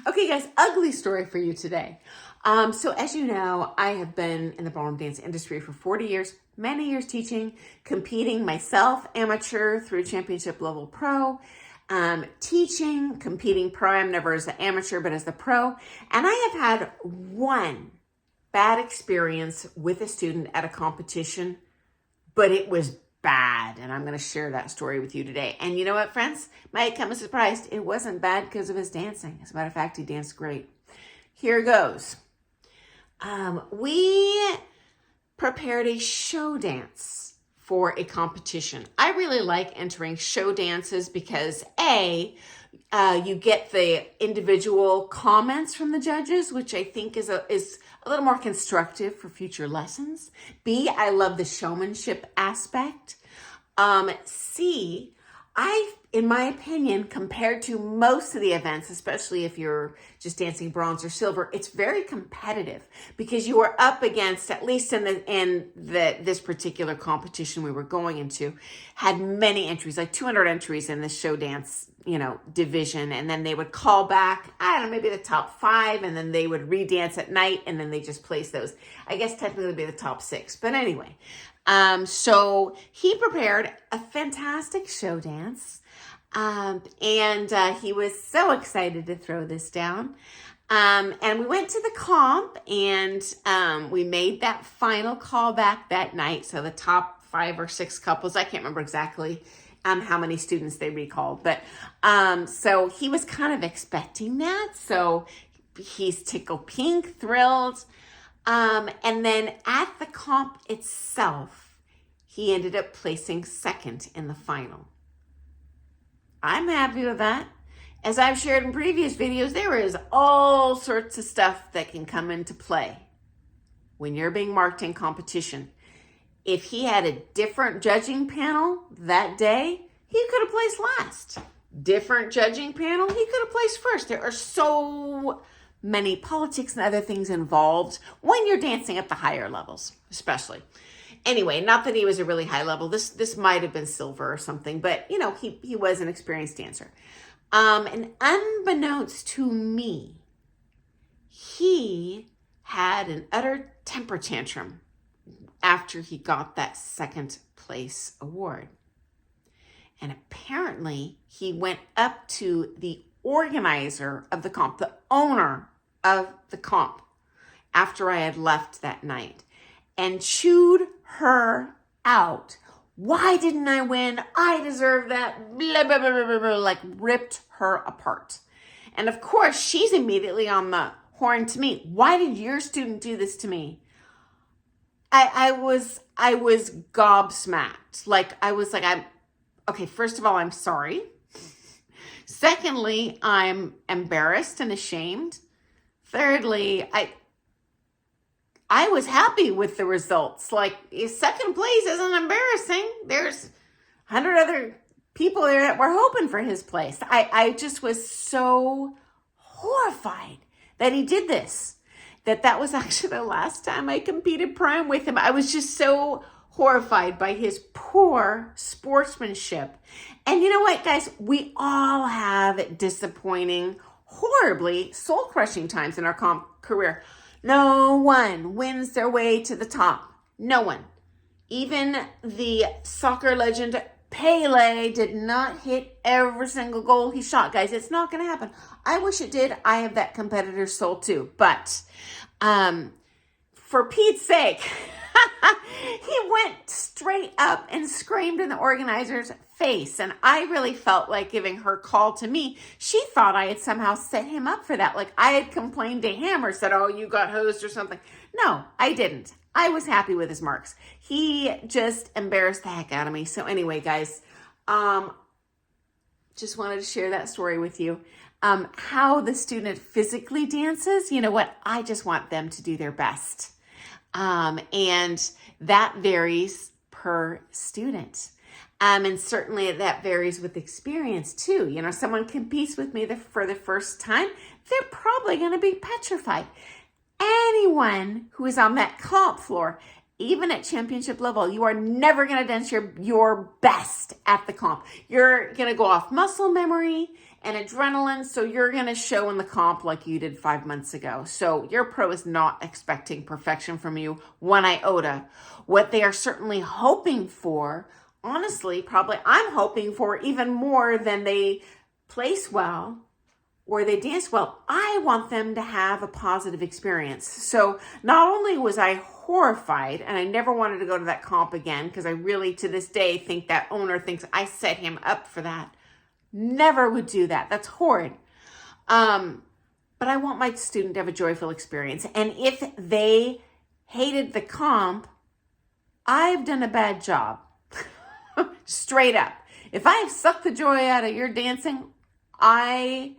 Okay, guys, ugly story for you today. So as you know, I have been in the ballroom dance industry for 40 years, many years teaching, competing myself, amateur through championship level pro, teaching, competing pro. I'm never as the amateur, but as the pro. And I have had one bad experience with a student at a competition, but it was bad. And I'm going to share that story with you today. And you know what, friends? Might come as a surprise. It wasn't bad because of his dancing. As a matter of fact, he danced great. Here goes. We prepared a show dance for a competition. I really like entering show dances because you get the individual comments from the judges, which I think is a little more constructive for future lessons. B, I love the showmanship aspect. C, in my opinion, compared to most of the events, especially if you're just dancing bronze or silver, it's very competitive because you are up against, at least in this particular competition we were going into, had many entries, like 200 entries in the show dance, division. And then they would call back, I don't know, maybe the top 5, and then they would redance at night, and then they just place those. I guess technically it'd be the top 6, but anyway. So he prepared a fantastic show dance. And he was so excited to throw this down. And we went to the comp and, we made that final call back that night. So the top 5 or 6 couples, I can't remember exactly, how many students they recalled, but, so he was kind of expecting that. So he's tickled pink, thrilled. And then at the comp itself, he ended up placing second in the final. I'm happy with that. As I've shared in previous videos, there is all sorts of stuff that can come into play when you're being marked in competition. If he had a different judging panel that day, he could have placed last. Different judging panel, he could have placed first. There are so many politics and other things involved when you're dancing at the higher levels, especially. Anyway, not that he was a really high level. This might have been silver or something, but he was an experienced dancer. And unbeknownst to me, he had an utter temper tantrum after he got that second place award. And apparently he went up to the organizer of the comp, the owner of the comp, after I had left that night, and chewed her out. Why didn't I win? I deserve that. Blah, blah, blah, blah, blah, like ripped her apart. And of course, she's immediately on the horn to me. Why did your student do this to me? I was gobsmacked. Okay, first of all, I'm sorry. Secondly, I'm embarrassed and ashamed. Thirdly, I was happy with the results. Like, second place isn't embarrassing. There's 100 other people there that were hoping for his place. I just was so horrified that he did this. That was actually the last time I competed prime with him. I was just so horrified by his poor sportsmanship. And you know what, guys? We all have disappointing, horribly soul-crushing times in our comp career. No one wins their way to the top. No one. Even the soccer legend Pele did not hit every single goal he shot, guys. It's not going to happen. I wish it did. I have that competitor soul too. But for Pete's sake, he went straight up and screamed in the organizer's face. And I really felt like giving her call to me. She thought I had somehow set him up for that. Like I had complained to him or said, oh, you got hosed or something. No, I didn't. I was happy with his marks. He just embarrassed the heck out of me. So anyway, guys, just wanted to share that story with you. How the student physically dances, you know what? I just want them to do their best. And that varies per student. And certainly that varies with experience too. Someone competes with me for the first time, they're probably going to be petrified. Anyone who is on that comp floor, even at championship level, you are never going to dance your best at the comp. You're going to go off muscle memory and adrenaline, so you're going to show in the comp like you did 5 months ago. So your pro is not expecting perfection from you, 1 iota. What they are certainly hoping for, honestly, probably I'm hoping for even more than they place well or they dance well. I want them to have a positive experience. So not only was I horrified, and I never wanted to go to that comp again, because I really, to this day, think that owner thinks I set him up for that. Never would do that. That's horrid. But I want my student to have a joyful experience. And if they hated the comp, I've done a bad job. Straight up. If I have sucked the joy out of your dancing, I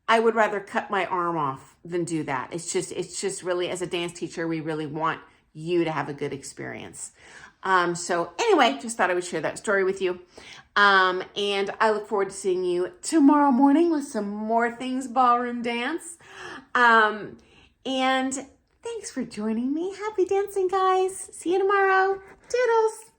would rather cut my arm off than do that. It's just really, as a dance teacher, we really want you to have a good experience. So anyway, just thought I would share that story with you. And I look forward to seeing you tomorrow morning with some more things ballroom dance. And thanks for joining me. Happy dancing, guys. See you tomorrow. Toodles.